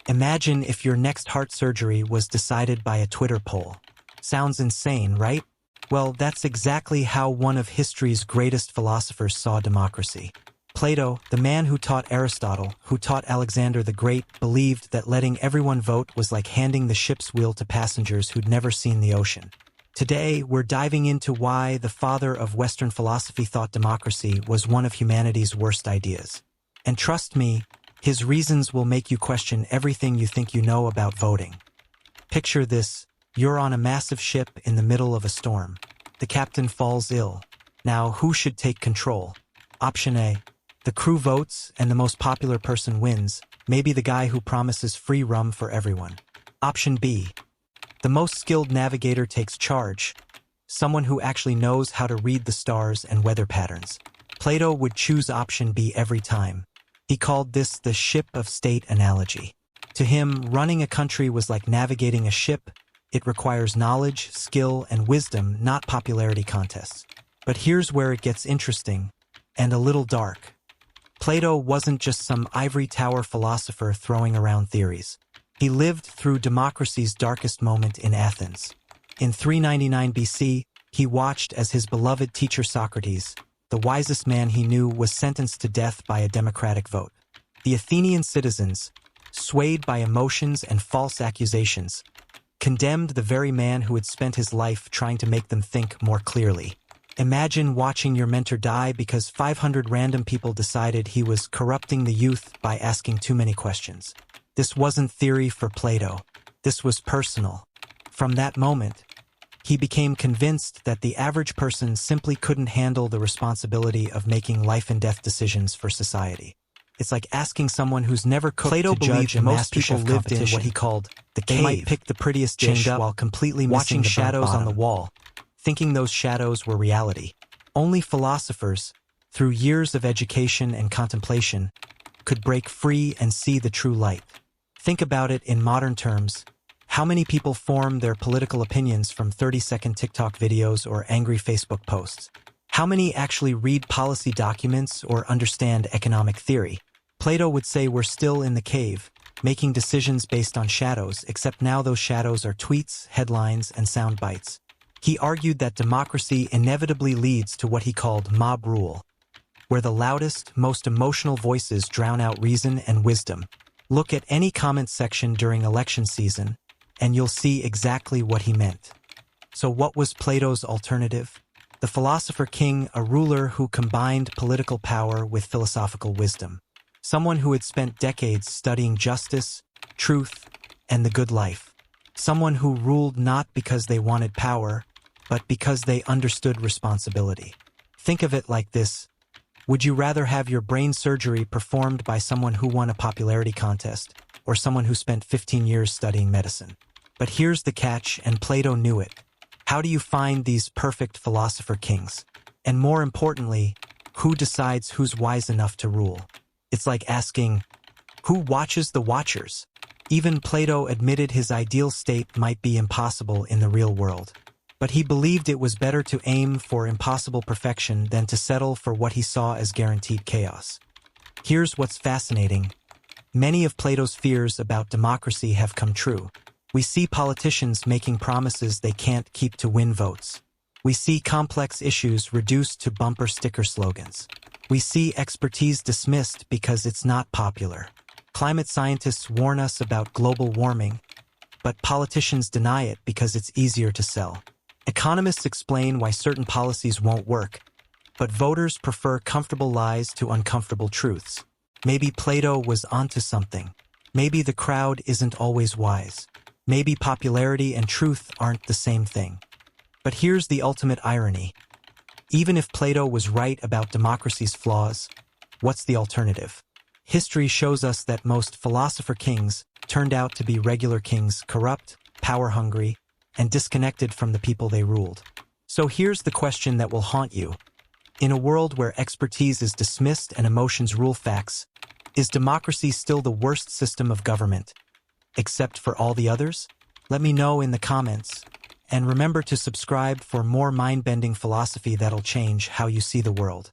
Imagine if your next heart surgery was decided by a Twitter poll. Sounds insane, right? Well, that's exactly how one of history's greatest philosophers saw democracy. Plato, the man who taught Aristotle, who taught Alexander the Great, believed that letting everyone vote was like handing the ship's wheel to passengers who'd never seen the ocean. Today, we're diving into why the father of Western philosophy thought democracy was one of humanity's worst ideas. And trust me, his reasons will make you question everything you think you know about voting. Picture this: you're on a massive ship in the middle of a storm. The captain falls ill. Now, who should take control? Option A. The crew votes and the most popular person wins, maybe the guy who promises free rum for everyone. Option B. The most skilled navigator takes charge, someone who actually knows how to read the stars and weather patterns. Plato would choose option B every time. He called this the ship of state analogy. To him, running a country was like navigating a ship. It requires knowledge, skill, and wisdom, not popularity contests. But here's where it gets interesting, and a little dark. Plato wasn't just some ivory tower philosopher throwing around theories. He lived through democracy's darkest moment in Athens. In 399 BC, he watched as his beloved teacher Socrates, the wisest man he knew, was sentenced to death by a democratic vote. The Athenian citizens, swayed by emotions and false accusations, condemned the very man who had spent his life trying to make them think more clearly. Imagine watching your mentor die because 500 random people decided he was corrupting the youth by asking too many questions. This wasn't theory for Plato. This was personal. From that moment, he became convinced that the average person simply couldn't handle the responsibility of making life-and-death decisions for society. It's like asking someone who's never cooked Plato to judge a most people lived in what he called the cave. They might pick the prettiest dish while completely watching the shadows on the wall, thinking those shadows were reality. Only philosophers, through years of education and contemplation, could break free and see the true light. Think about it in modern terms. How many people form their political opinions from 30-second TikTok videos or angry Facebook posts? How many actually read policy documents or understand economic theory? Plato would say we're still in the cave, making decisions based on shadows, except now those shadows are tweets, headlines, and sound bites. He argued that democracy inevitably leads to what he called mob rule, where the loudest, most emotional voices drown out reason and wisdom. Look at any comment section during election season, and you'll see exactly what he meant. So what was Plato's alternative? The philosopher-king, a ruler who combined political power with philosophical wisdom. Someone who had spent decades studying justice, truth, and the good life. Someone who ruled not because they wanted power, but because they understood responsibility. Think of it like this. Would you rather have your brain surgery performed by someone who won a popularity contest, or someone who spent 15 years studying medicine? But here's the catch, and Plato knew it. How do you find these perfect philosopher-kings? And more importantly, who decides who's wise enough to rule? It's like asking, who watches the watchers? Even Plato admitted his ideal state might be impossible in the real world. But he believed it was better to aim for impossible perfection than to settle for what he saw as guaranteed chaos. Here's what's fascinating. Many of Plato's fears about democracy have come true. We see politicians making promises they can't keep to win votes. We see complex issues reduced to bumper sticker slogans. We see expertise dismissed because it's not popular. Climate scientists warn us about global warming, but politicians deny it because it's easier to sell. Economists explain why certain policies won't work, but voters prefer comfortable lies to uncomfortable truths. Maybe Plato was onto something. Maybe the crowd isn't always wise. Maybe popularity and truth aren't the same thing. But here's the ultimate irony. Even if Plato was right about democracy's flaws, what's the alternative? History shows us that most philosopher-kings turned out to be regular kings, corrupt, power-hungry, and disconnected from the people they ruled. So here's the question that will haunt you. In a world where expertise is dismissed and emotions rule facts, is democracy still the worst system of government, except for all the others? Let me know in the comments. And remember to subscribe for more mind-bending philosophy that'll change how you see the world.